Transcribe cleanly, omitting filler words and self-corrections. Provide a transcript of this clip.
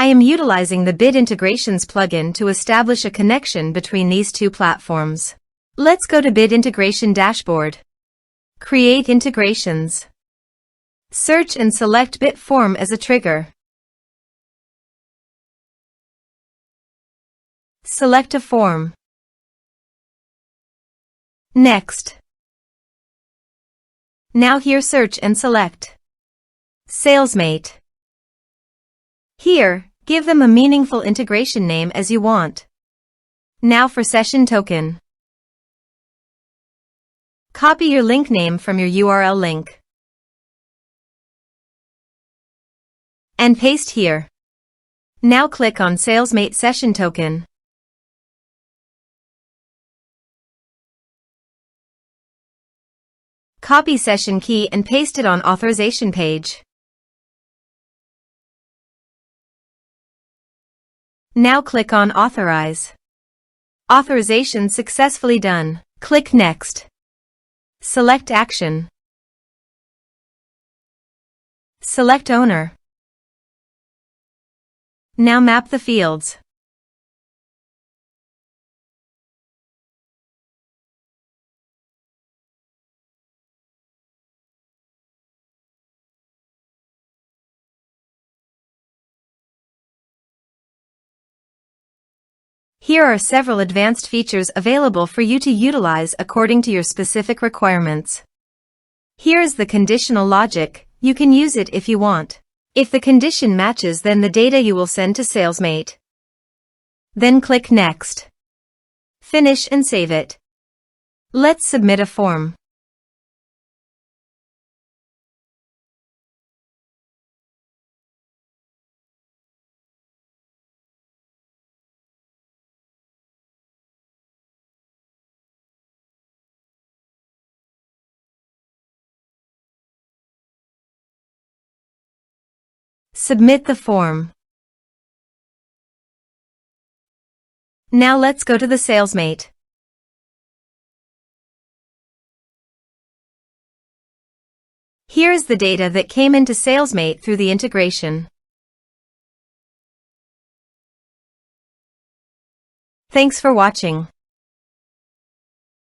I am utilizing the Bit Integrations plugin to establish a connection between these two platforms. Let's go to Bit Integration Dashboard. Create integrations. Search and select Bit Form as a trigger. Select a form. Next. Now here search and select Salesmate. Here, give them a meaningful integration name as you want. Now for session token. Copy your link name from your URL link and paste here. Now click on Salesmate session token. Copy session key and paste it on authorization page. Now click on Authorize. Authorization successfully done. Click Next. Select Action. Select Owner. Now map the fields. Here are several advanced features available for you to utilize according to your specific requirements. Here is the conditional logic. You can use it if you want. If the condition matches, then the data you will send to Salesmate. Then click Next. Finish and save it. Let's submit a form. Submit the form. Now let's go to the Salesmate. Here is the data that came into Salesmate through the integration. Thanks for watching.